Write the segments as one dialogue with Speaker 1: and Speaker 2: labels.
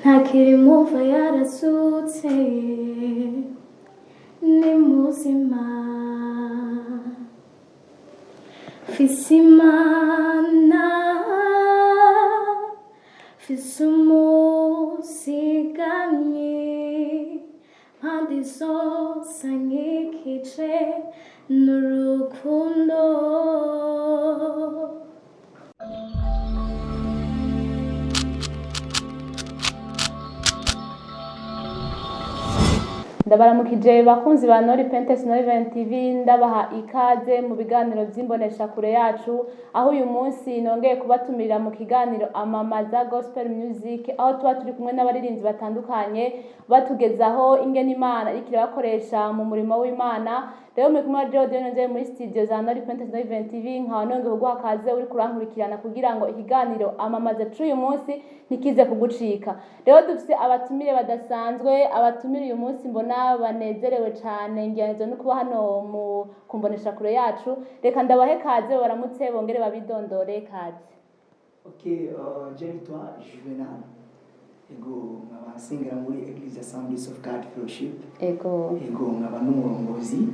Speaker 1: ntakiri muva yarasutse ni muzima fise imana fise umusigamye mpande zose ankikije n'urukundo.
Speaker 2: ndabaramukije bakunzi ba Nori Pentest Nori Event TV, ndabaha ikaze mu biganiro by'imbonesha kure yacu, aho uyu munsi nongeye kubatumira mu kiganiro amamaza gospel music, aho tuba turi kumwe n'abaririmbyi batandukanye batugezaho ingene Imana iriko irabakoresha mu murimo w'Imana. Rero muri kumwe na Jody nje muri studio za Nori Pentest Nori Event TV, nkaho nongeye kuguha kaze uri kurankurikirana kugira ngo ikiganiro amamaza c'uyu munsi ntikize kugucika. Rero dufise abatumire badasanzwe, abatumire uyu munsi mbona banezerewe cyane, ngiye no kuba hano mu kumbonesha kure yacu. Reka ndabahe kaze baramutse bongere babidondore kaze.
Speaker 3: Okay, je toi Juvenal. Ego nkaba singera muri Eglise Assemblies of God Fellowship.
Speaker 2: Ego
Speaker 3: nkaba n'umurongozi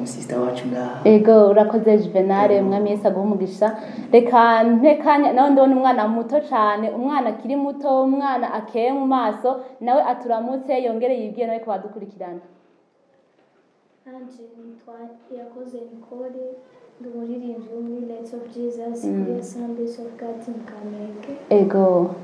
Speaker 3: sister wacu ngaha.
Speaker 2: Ego urakoze Juvenal, umwami Yesu aguha umugisha. Reka ntekanya nawe ndabona umwana muto cyane, umwana akiri muto, umwana akeye mu maso, nawe aturamutse yongere yibwiye nawe ko badukurikirana.
Speaker 1: Anje nitwa Irakoze Nicole, ndi umuririmbyi wo muri Lights of Jesus kuri Assemblies of God in Kamenge.
Speaker 2: Ego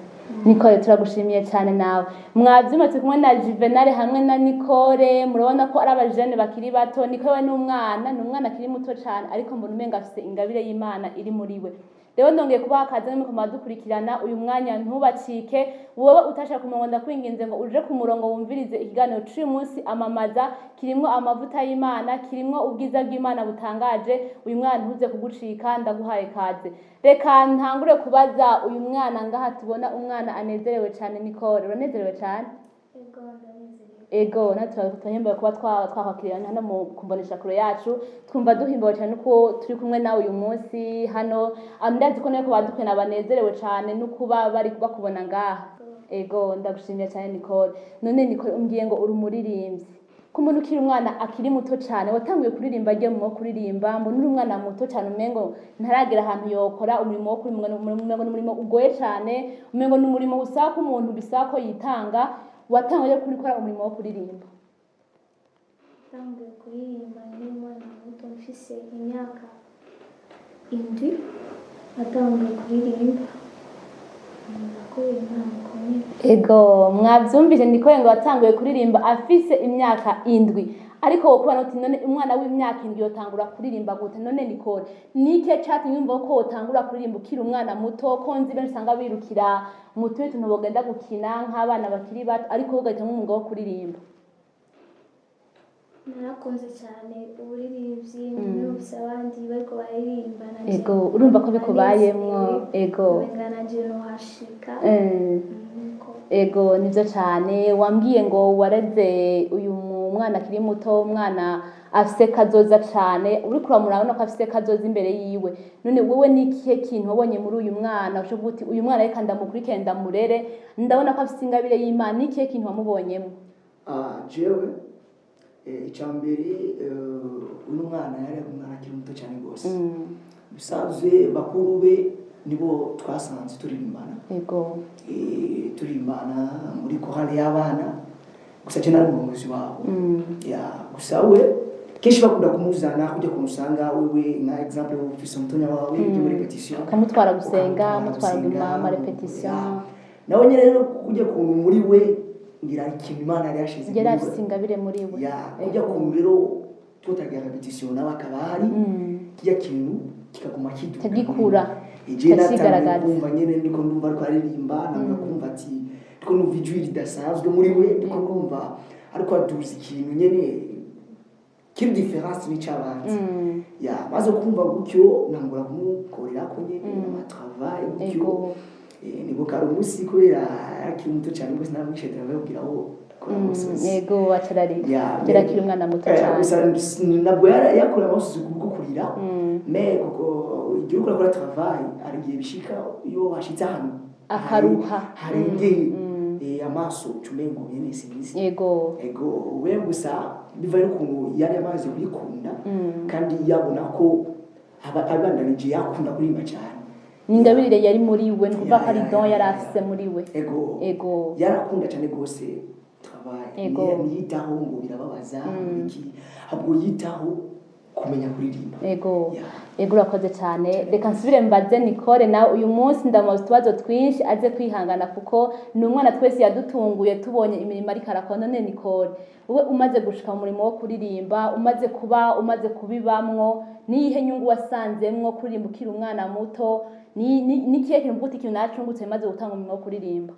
Speaker 2: Nicole turagushimiye cyane nawe. Mwabyuma turi kumwe na Juvenal hamwe na Nicole, murabona ko ari abajene bakiri bato. Nicole ni umwana akiri muto cyane, ariko mbona umenga afite ingabire y'Imana iri muri we. Rero ndongeye kubaha kaze mu kumadukurikirana uyu mwanya, ntubacike. Wowe utashaka kumonda kwinginze ngo uje ku murongo wumvirize ikiganiro cy'uyu munsi amamaza, kirimwo amavuta y'Imana, kirimwo ubwiza bw'Imana butangaje. Uyu mwana ntuze kugucika, ndaguhaye kaze. Reka ntangure kubaza uyu mwana ngaha tubona umwana anezerewe cyane. Nicole uranezerewe cyane?
Speaker 1: Ego ndanezerewe.
Speaker 2: Ego natwe tuhembewe kuba twakwakirana hano mu kumbonesha kure yacu, twumva duhimbawe cyane uko turi kumwe nawe uyu munsi hano. Ndazi ko nako badukwena banezerewe cyane no kuba bari bakubona ngaha. Ego ndagushimiye cyane Nicole. None Nicole umbwiye ngo uri umuririmbyi, ko umuntu ukiri umwana akiri muto cyane watanguye kuririmba agiye mu kuririmba, mbona uri umwana muto cyane umengo ntaragera ahantu yokora umurimo wo kuririmba, umurimo ugoye cyane, umengo ni umurimo usaba ko umuntu bisaba ko yitanga. Watanguye kurikora umurimo wo kuririmba?
Speaker 1: Tanguye kuririmba ndi umwana muto mfise imyaka 7, natanguye kuririmba.
Speaker 2: Ego mwabyumvise Nicole ngo watanguye kuririmba afise imyaka 7, ariko wo kubana uti none umwana w'imyaka 7 yotangura kuririmba gute? None Nicole nike cyatumye yumva ko wotangura kuririmba ukiri umwana muto, ko nzi benshi usanga birukira mu tuntu ntibogenda gukina nk'abana bakiri bato, ariko ugahitamo umwuga wo kuririmba?
Speaker 1: Narakunze cyane uburirimbyi, numvise abandi bariko baririmba.
Speaker 2: Ego urumva ko bikubayemwo? Ego
Speaker 1: nanje no hashika.
Speaker 2: Ego nivyo cyane. Wambwiye ngo wareze uyu mwana akiri muto, umwana afise kazoza cyane, uriko uramurabona ko afise kazoza imbere yiwe. None wewe nikihe kintu wabonye muri uyu mwana usho guti uyu mwana reka ndamukurikire ndamurere, ndabona ko afise ingabire y'Imana? Nikihe kintu wamubonyemo?
Speaker 3: Jewe icyambere uyu mwana yari umwana akiri muto cyane rwose. Bisanzwe bakuru be nibo twasanze turirimbana.
Speaker 2: Ego
Speaker 3: turirimbana muri korali y'abana, gusa cyane ari umuyobozi wabo. Gusa we kenshi bakunda kumuzana kujya kumusanga wewe nka example ufise umutonya wawe muri repetition,
Speaker 2: kamutwara gusenga, mutwara mu repetition.
Speaker 3: Nawe nyine rero kujya ku muri we ngira ikintu Imana yari yashize
Speaker 2: ngera afise ingabire muri we.
Speaker 3: kujya ku rero tutagira repetition n'abakabari kijya kintu kikaguma
Speaker 2: kidukura
Speaker 3: kigaragaza kumva nyene ndiko ndumva ariko aririmba, nanga kumva ati ndiko numva ijwi ridasanzwe muri we, ndiko kumva ariko aduza ikintu nyene kiri difference n'icabandi. Maze kumva gutyo nangura kumukorera ko nyene ama travail gutyo. Nibo karo musi kubera akiri muto cyane rwose namwishe turababwiraho
Speaker 2: Yego wacarari kirakira umwana muto cyane.
Speaker 3: Nabwo yakora amasuku kuko kurira me kuko igihe uriko urakora travail hari igihe bishika iyo washitse ahantu
Speaker 2: akaruha
Speaker 3: harengeye amaso ucumengo nyene sinzi
Speaker 2: yego
Speaker 3: we gusa bivaye n'ukuntu yari amaze kubikunda kandi yabona ko abandanije yakunda kuririmba cyane
Speaker 2: n'ingabirire yari muri we ni kuvuga ko ari don yari afise muri we
Speaker 3: ego yarakunda cyane rwose travail yitaho ngo birababaza iki ahubwo yitaho kumenya kuririmba
Speaker 2: ego urakoze cyane reka nsubire mbaze Nicole nawe uyu munsi ndamubaza utubazo twinshi aze kwihangana kuko ni umwana twese yadutunguye tubonye imirimo ariko arakora. None Nicole wowe umaze gushika mu murimo wo kuririmba umaze kubibamwo niyihe nyungu wasanzemwo kuririmba ukiri umwana muto ni kihe kintu mvuga ikintu nacungutse maze gutanga umurimo wo kuririmba?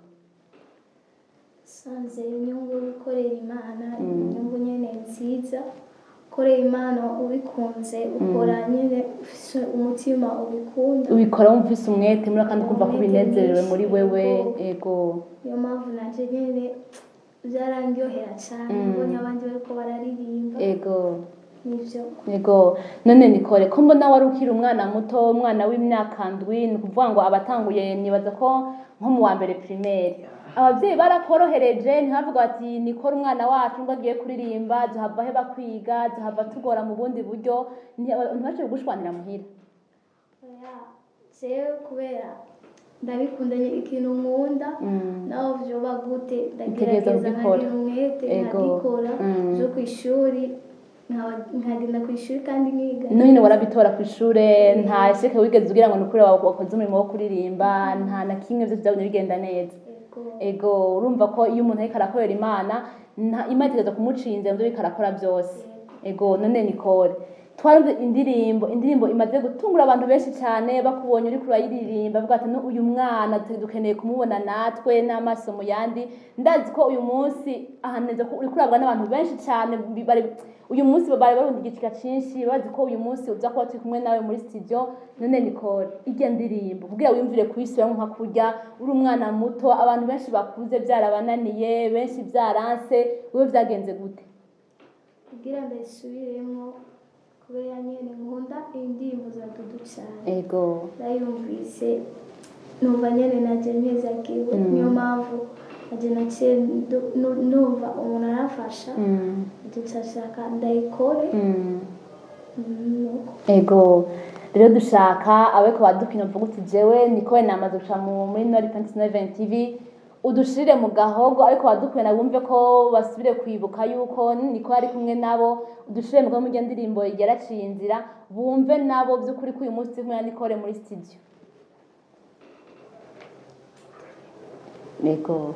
Speaker 1: sanze inyungu yo gukorera Imana inyungu nyene nziza korera Imana ubikunze ukora nyene ufise umutima
Speaker 2: ubikora wumvise umwete muri kandi kumva ko binezerewe muri wewe ego
Speaker 1: niyo mpamvu naje nyene byarangyohera cyane mbonye abandi bariko bararirimba
Speaker 2: ego none Nicole ko mbona wari ukiri umwana muto umwana w'imyaka ndwi ni kuvuga ngo abatanguye nibaza ko nko mu wa mbere primaire abavyeyi barakorohereje ntibavuga bati Nicole umwana wacu ngo agiye kuririmba duhava he bakwiga duhava tugora mu bundi buryo ntibace gushwanira muhira?
Speaker 1: jewe kubera ndabikundanye ikintu nkunda naho vyoba gute ndagerageza nkagira umwete nkagikora zo kw'ishuri nkagenda kw'ishuri kandi nkiga.
Speaker 2: None warabitora kw'ishure nta sheke wigeze ugira ngo nukuri wakoze umurimo wo kuririmba nta na kimwe vyose vyabonye bigenda neza? Ego urumva ko iyo umuntu ariko arakorera Imana Imana itegeza kumucinze muvyo ariko arakora byose. Ego none Nicole twarumve indirimbo imaze gutungura abantu benshi cyane bakubonye uri kurayiririmba bavuga ati uyu mwana dukeneye kumubona natwe n'amaso mu yandi. Ndazi ko uyu munsi ahaneze ko uri kurabwa n'abantu benshi cyane uyu munsi bari barundi igicika cyinshi bazi ko uyu munsi uza kuba turi kumwe nawe muri studio. None Nicole irya ndirimbo kugira wiyumvire kuyisubiramo nka kurya uri umwana muto abantu benshi bakuze byarabananiye benshi byaranse wowe byagenze gute?
Speaker 1: kugira ndayisubiremo kubera nyene nkunda indirimbo za Dudu cyane ndayumvise numva nyene naje mpezagiwe niyo mpamvu naje naciye numva umuntu arafasha ndashaka ndayikore.
Speaker 2: Ego rero dushaka abeko badukina mvuga uti jewe Nicole namaze guca muri Nord Pension TV udushirire mu gahogo ariko badukwena bumve ko basubire kwibuka yuko Nicole ari kumwe nabo udushirire mu gahogo mu ndirimbo yaraciye inzira bumve nabo by'ukuri ko uyu munsi kumwe na Nicole muri studio. Ego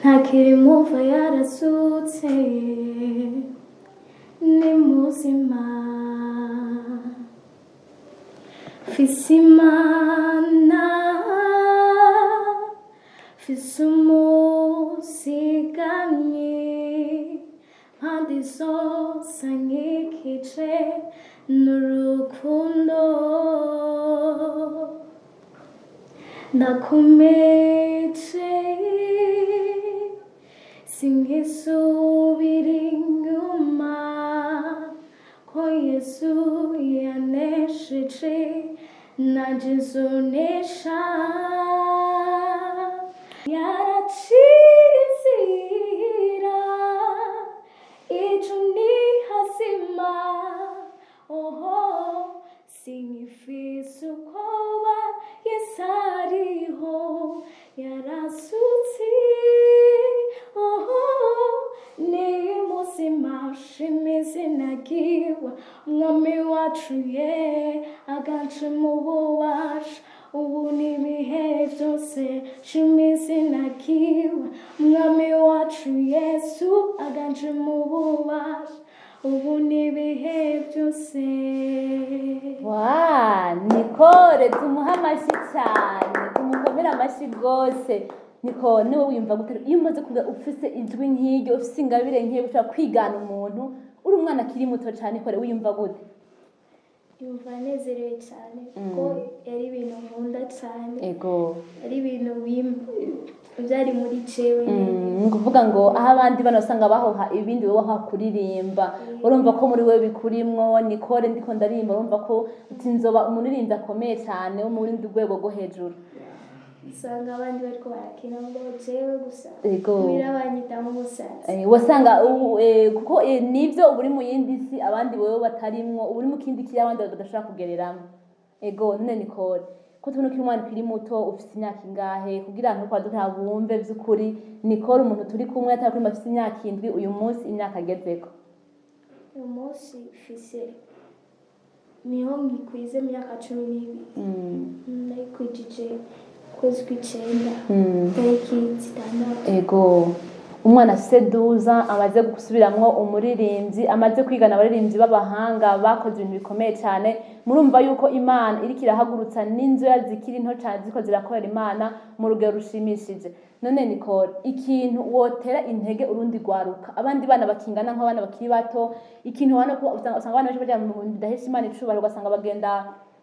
Speaker 1: ntakiri muva yarasutse ni muzima fise Imana fise umusigamyi mpande zose ankikije n'urukundo ndakomeje singisubira inyuma ko Yesu yanesheje nanje nzonesha yaraciye inzira ico ni hazima singifise ukoba Yesu ariho yarasutse ni muzima shima izina ryiwe umwami wacu aganje mu bubasha ubu n'ibihe byose shima izina ryiwe umwami wacu Yesu aganje mu bubasha ubu n'ibihe byose.
Speaker 2: Nicole tumuha amashyi cyane tumukomere amashyi rwose. Nicole niwe wiyumva gute iyo umaze kuba ufise ijwi nk'iryo ufise ingabire nk'iyo ushobora kwigana umuntu uri umwana akiri muto cyane Nicole wiyumva gute?
Speaker 1: Yumva nezerewe cyane kuko yari ibintu nkunda cyane
Speaker 2: ego
Speaker 1: ari ibintu byari muri jewe
Speaker 2: ni ukuvuga ngo aho abandi bana usanga bahoha ibindi wowe waha kuririmba urumva ko muri wewe bikurimwo Nicole ndiko ndarimba urumva ko nzoba umuririmbyi akomeye cyane wo muri rwego rwo hejuru
Speaker 1: usanga abandi bariko barakina ngo jewe gusa
Speaker 2: Ego.
Speaker 1: birabanyita nk'umusazi
Speaker 2: wasanga kuko nivyo uburi mu yindi si abandi wewe batarimwo uburi mu kindi kiri abandi badashobora kugereramo ego none Nicole ko tubona ko umwana ukiri muto ufite imyaka ingahe kugira ngo kwaduka bumve vy'ukuri Nicole umuntu turi kumwe atari kuri afite imyaka 7 uyu munsi imyaka agezeko
Speaker 1: uyu munsi mfise niho ngikwize imyaka 12 nayikwijije kwezi kw'icenda tariki 6
Speaker 2: ego umwana afise 12 amaze gusubiramwo umuririmbyi amaze kwigana abaririmbyi b'abahanga bakoze ibintu bikomeye cyane murumva yuko Imana iriko irahagurutsa n'inzu yazikiri nto cyane ziko zirakorera Imana mu rugero rushimishije none Nicole ikintu wotera intege urundi gwaruka abandi bana bakingana nk'abana bakiri bato ikintu wana ko usanga abana benshi baje mu bidahesha Imana icubaro ugasanga bagenda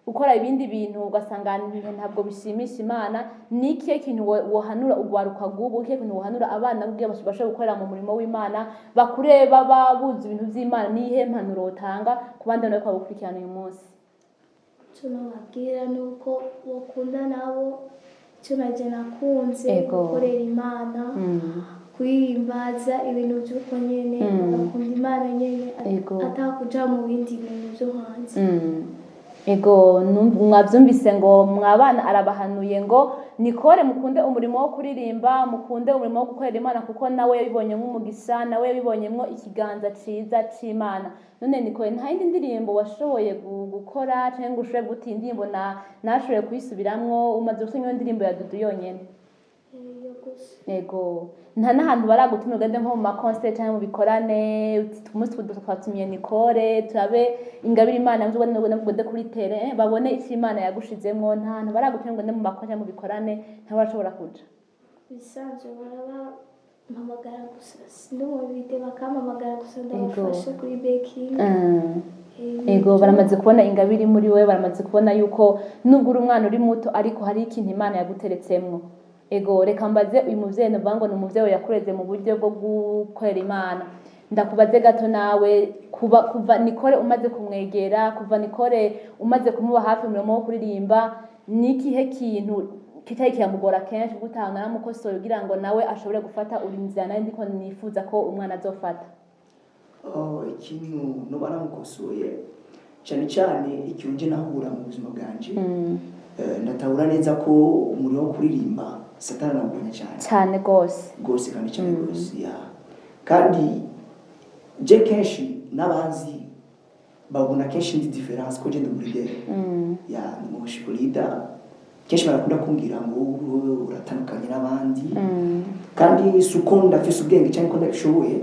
Speaker 2: ukora ibindi bintu ugasanga ntabwo bishimisha Imana nikiye kintu wohanura ugwaruka gubu kiye kintu wohanura abana kugiye basubashe gukorera mu murimo w'Imana bakure baba buzi ibintu by'Imana nihe mpanuro utanga ku bandi bana ko gukurikirana uyu munsi
Speaker 1: tunababwira nuko bakunda nabo tunaje nakunze gukorera Imana kwimbaza ibintu by'uko nyene bakunda Imana nyene atakuja mu bindi bintu byo hanze
Speaker 2: ego mwabyumvise ngo mwabana arabahanuye ngo Nicole mukunde umurimo wo kuririmba mukunde umurimo wo gukorera Imana kuko nawe yabibonye nk'umugisha nawe yabibonyemwo ikiganza ciza c'Imana none Nicole nta yindi ndirimbo washoboye gukora cyangwa ushoboye guta indirimbo nashoboye kuyisubiramwo umaze gusinya indirimbo ya Dudu yonyene ego nta nahantu baragutumira ugende nko mu maconcert cyangwa mu bikorane umunsi twatumiye Nicole turabe ingabire Imana mvuga ngo kuri tere babone icyo Imana yagushizemwo nta hantu baragutumira ugende mu maconcert mu bikorane nta bashobora kuja
Speaker 1: bisanzwe baraba mpamagara gusa sinumubite bakamamagara gusa ndabafasha kuri baking
Speaker 2: ego baramaze kubona ingabire muri we baramaze kubona yuko nubwo uri umwana uri muto ariko hari ikintu Imana yaguteretsemwo ego reka mbaze uyu muvyeyi navango ni umuvyeyi yakureze mu buryo bwo gukorera Imana ndakubaze gato nawe kuva Nicole umaze kumwegera kuva Nicole umaze kumuba hafi mu murimo wo kuririmba nikihe kintu kitari kiyamugora kenshi gutanga namukosoro kugira ngo nawe ashobore gufata urinzira nawe ndiko nifuza ko umwana azofata
Speaker 3: ikintu no baramukosoye cyane cyane ikintu nje nahura mu buzima bwanje ndatahura neza ko umurimo wo kuririmba Satani nagwanya cyane gose kandi cyane gose kandi je kenshi n'abanzi babona kenshi ndi difference ko je ndumuride ni mushipulida kenshi barakunda kumbwira ngo uratandukanye n'abandi kandi suko ndafise ubwenge cyane ko ndabishoboye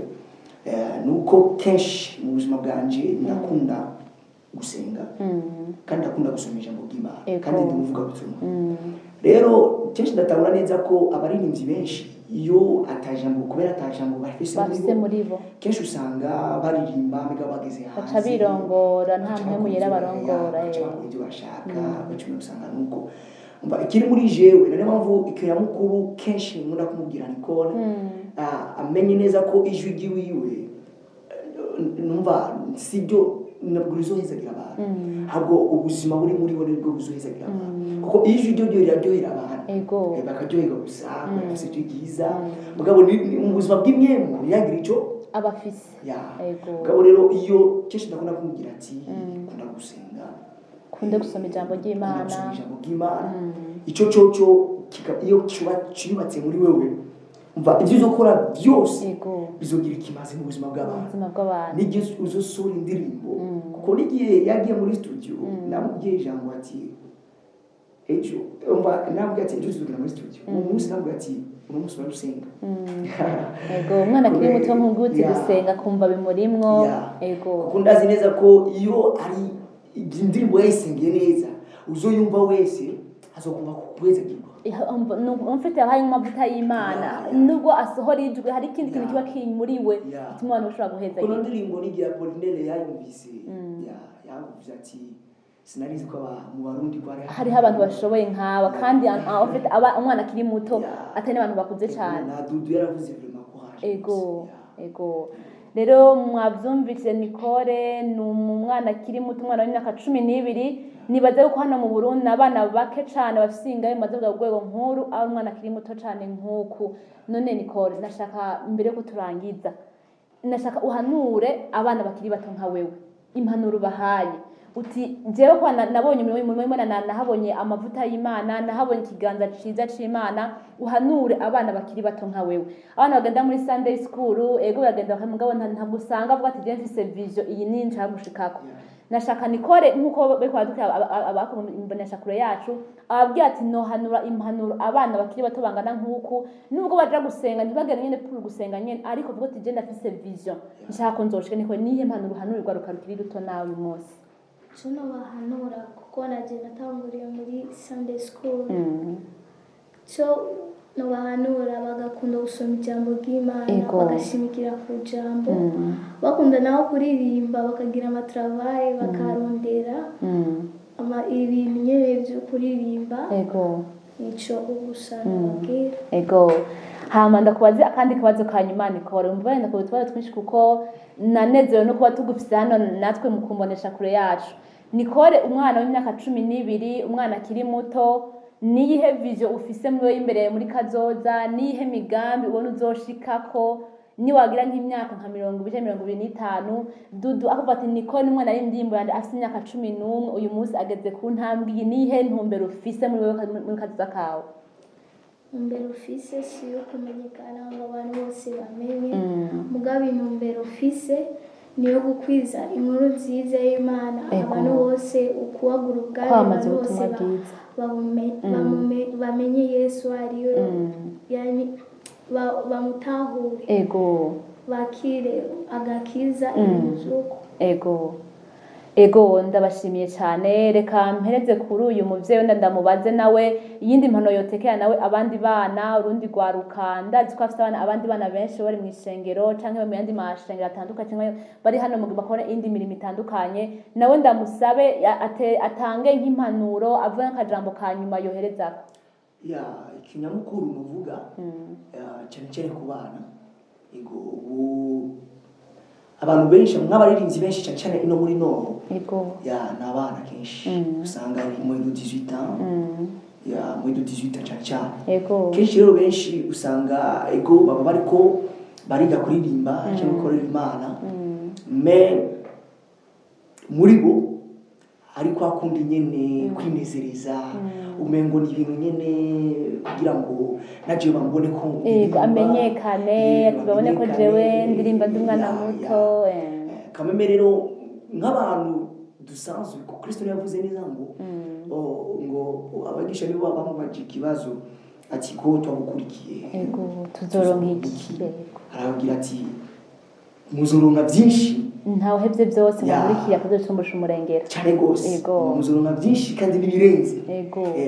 Speaker 3: nuko kenshi mu buzima bwanje ndakunda gusenga kandi ndakunda gusoma ijambo ry'Imana kandi ndimuvuga butumwa rero kenshi ndatabura neza ko abaririmbyi benshi iyo atajambo kubera atajambo bafise
Speaker 2: muri bo
Speaker 3: kenshi usanga baririmba mbega bageze hanze
Speaker 2: baca birongora nta mpemu yera barongora
Speaker 3: ibyo bashaka bacuma usanga nuko ikiri muri jewe nane mpamvu ikira mukuru kenshi nkunda kumubwira Nicole amenye neza ko ijwi giwiwe numva sibyo nabwo rizohezagira abantu habwo ubuzima buri muri bo nibwo buzohezagira abantu kuko ijwi ryo riraryohera abantu bakaryoherwa gusa bafise icyo giza mugabo mu buzima bw'imyemu yagira icyo
Speaker 2: abafise
Speaker 3: mugabo rero iyo kenshi ndakunda kumubwira ati kunda gusenga
Speaker 2: kunde gusoma ijambo ry'Imana
Speaker 3: icyo cyo iyo cyubatse muri wewe umva ibyo uzokora byose bizogira ikimaze mu buzima bw'abantu n'igihe uzosura indirimbo kuko n'igihe yagiye muri studio namubwiye ijambo ati ejo umva nabwo ati ejo tuzogera muri studio uwo munsi nabwo ati uno munsi bararusenga
Speaker 2: umwana akiri muto nk'uguti gusenga kumva bimurimwo
Speaker 3: kuko ndazi neza ko iyo ari indirimbo yayisengeye neza uzoyumva wese azokumva kuweza
Speaker 2: umfite abaye amavuta y'Imana nubwo asohora ijwi hari ikindi kintu kiba kiri muri we bituma abantu bashobora guheza
Speaker 3: kuno ndirimbo nigira Pauline yayumvise yavuze ati sinarizi ko mu Barundi ko
Speaker 2: hariho abantu bashoboye nk'aba kandi umwana akiri muto atari n'abantu bakuze cyane.
Speaker 3: na Dudu yaravuze vraiment courage.
Speaker 2: Ego rero mwabyumvise Nicole ni umwana akiri muto, umwana w'imyaka 12. Nibaze yuko hano mu Burundi abana bake cyane bafite ingahe maze bwa rwego nkuru ari umwana akiri muto cyane nk'uku. None Nicole, nashaka mbere ko turangiza, nashaka uhanure abana bakiri bato nka wewe, impanuro bahaye uti jewe kwa nabonye umurimo w'Imana, nahabonye amavuta y'Imana, nahabonye ikiganza ciza c'Imana. Uhanure abana bakiri bato nka wewe, abana bagenda muri Sunday school, ego bagenda bakamugabo ntabwo usanga avuga ati je mfise vision iyi ni nshaka gushikako. Nashaka Nicole nkuko bari kwaduka abakora kure yacu ababwira ati no hanura impanuro abana bakiri bato bangana nkuko, nubwo baje gusenga ntibagere nyene pour gusenga nyene, ariko vuga ati je ndafise vision nshaka ko nzoshike. Niko nihe impanuro hanurirwa rukari ruto nawe uyu munsi?
Speaker 1: Cyo bahanura kuko naje natanguriye muri Sunday school. Cyo no bahanura bagakunda gusoma ijambo ry'Imana, bagashimikira ku jambo, bakunda naho kuririmba, bakagira amatravaye, bakarondera ibintu nyene byo kuririmba. Nico ugusana.
Speaker 2: Hama ndakubaze akandi kabazo ka nyuma Nicole, umva wenda ko tubazo twinshi kuko nanezerewe no kuba tugufite hano natwe mu kumbonesha kure yacu. Nicole, umwana w'imyaka 12, umwana akiri muto, niyihe vision ufise muri imbere muri kazoza, niyihe migambi ubona uzoshikako niwagira nk'imyaka nka 20-25? Dudu akuvuga ati Nicole ni umwana y'indimbo yandi afite imyaka 11, uyu munsi ageze ku ntambwe, niyihe ntumbero ufise muri kazoza kawe?
Speaker 1: Intumbero ufise si yo kumenyekana ngo abantu bose bamenye, mugabe intumbero ufise niyo gukwiza inkuru nziza y'Imana, abantu bose ukuwagura ubwami, abantu bose bamenye Yesu ariyo, yani bamutahure, bakire agakiza izuko. Ego ndabashimiye cyane. Reka mpereze kuri uyu muvyeyi ndamubaze nawe iyindi mpano yotekera nawe abandi bana urundi gwaruka. Ndazi ko afite abandi bana benshi bari mu ishengero canke mu yandi mashengero atandukanye bari hano mu bakora indi mirimo itandukanye, nawe ndamusabe atange nk'impanuro, avuga akajambo ka nyuma yoherezako.
Speaker 3: Ikinyamukuru muvuga cyane ku bana, abantu benshi nk'abaririnzi benshi cyane ino muri no n'abana kenshi usanga ari mu 18 ans, mu 18 ans cyane kenshi rero benshi usanga baba bariko bariga kuririmba cyangwa gukorera Imana, muri bo ariko akunda nyene kwinezereza, umengo ni ibintu nyene kugira ngo naje bambone ko
Speaker 2: amenyekane, tubone ko jewe ndirimba ndi umwana muto.
Speaker 3: Kameme rero nk'abantu dusanzwe ko Kristo yavuze neza ngo abagisha nibo bamubaje ikibazo ati ko twabukurikiye
Speaker 2: tuzoronka iki?
Speaker 3: Arabwira ati muzoronka byinshi,
Speaker 2: ntawuhevye byose murikiye akazocumbusha umurengera
Speaker 3: cyane gose, muzoronka byinshi kandi nibirenze.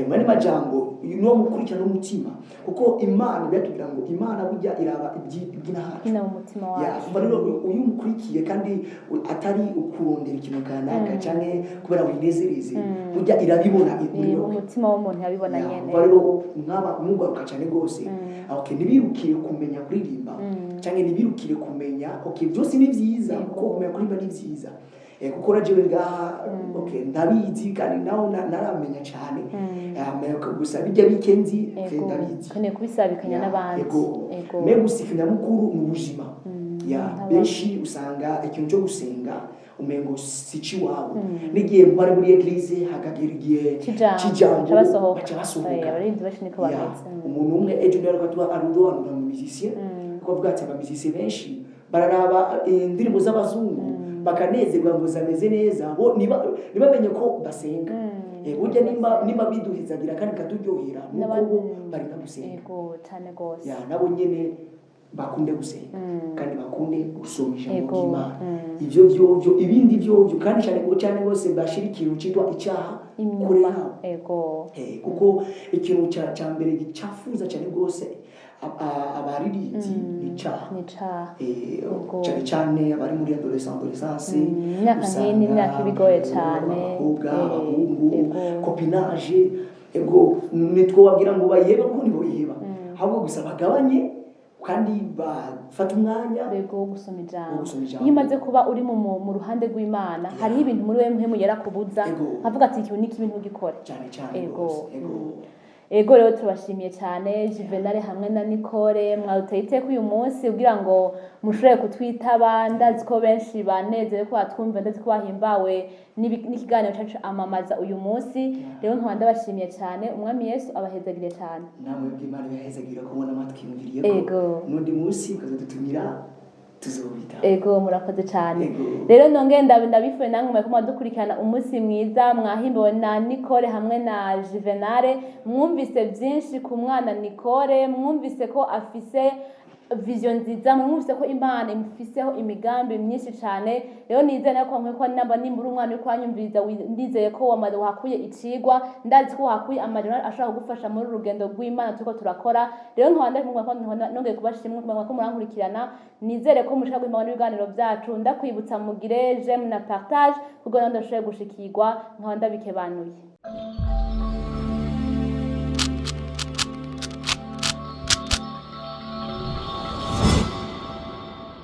Speaker 3: Mani majambo no mukurikirana n'umutima, kuko Imana byatubwira ngo Imana burya iraba iby'inahacu
Speaker 2: mu mutima wacu.
Speaker 3: Rero uyu mukurikiye kandi atari ukurondera ikintu kanaka cyane kubera winezereze, burya irabibona
Speaker 2: mu mutima w'umuntu yabibona nyene.
Speaker 3: Rero nk'aba mugaruka cyane gose, ntibirukire kumenya kuririmba cyane ntibirukire kumenya byose ni byiza, kuko kumenya kuririmba ni byiza, kuko najewe ngaha ndabizi kandi naho naramenya cyane, gusa bijya bikenzi ndabizi
Speaker 2: kane kubisabikanya n'abandi.
Speaker 3: Me gusikanya mukuru mu buzima benshi usanga ikintu cyo gusenga umengo sici wabo, nigiye bari muri eglise hakagira igihe kijambo baca basohoka. Umuntu umwe ejo ndero katwa arudo mu musicien, ko avuga ati abamisicien benshi bararaba indirimbo z'abazungu bakanezerwa ngo zameze neza, bo nibamenye ko basenga. Burya nimba biduhizagira kandi katuryohera nuko bari gusenga
Speaker 2: cyane gose,
Speaker 3: nabo nyene bakunde gusenga kandi bakunde gusomisha mu Imana. Ivyo ibindi byo kandi cyane gose bashirikira ucitwa icyaha kuri habo. Kuko ikintu cya mbere gicafuza cyane gose abaririmbyi n'icaha
Speaker 2: Yego.
Speaker 3: cyane cyane abari muri adolescence
Speaker 2: imyaka nk'iyi ni imyaka ibigoye cyane
Speaker 3: abakobwa abahungu copinage ego nitwobabwira ngo bayiheba kuko nibo yiheba ahubwo gusa bagabanye kandi bafata umwanya
Speaker 2: wo gusoma ijambo. Iyo umaze kuba uri mu ruhande rw'Imana hariho ibintu muri wewe mpemu yarakubuza avuga ati ikintu n'iki bintu ugikora
Speaker 3: cyane
Speaker 2: ego rero turabashimiye cyane Juvenal hamwe na Nicole mwaduteye iteka uyu munsi kugira ngo mushobore kutwitaba. Ndazi ko benshi banezerewe ko batwumva ndetse ko bahimbawe n'ikiganiro cyacu amamaza uyu munsi. Rero nkaba ndabashimiye cyane, umwami Yesu abahezagire cyane.
Speaker 3: namwe bw'Imana yahezagira kubona amatwi mviriye ko n'undi munsi ukazadutumira tuzobita.
Speaker 2: Ego murakoze cyane. Rero nongeye ndabifuye namwe ko mwadukurikirana umunsi mwiza mwahimbawe na Nicole hamwe na Juvenal. Mwumvise byinshi ku mwana Nicole, mwumvise ko afise vision nziza, mwumvise ko Imana imufiseho imigambi myinshi cyane. Rero nizeye ko mwe ko namba nimbura umwana uri kwanyumviriza, ndizeye ko wakuye icigwa, ndazi ko wakuye amajana ashaka kugufasha muri urugendo rw'Imana turiko turakora. Rero nkabanda kumva ko nongeye kubashimira kumva ko murankurikirana. Nizere ko mushaka guhimbawe n'ibiganiro byacu. Ndakwibutsa mugire j'aime na partage kuko ndashobora gushikirwa nkaba ndabikebanuye.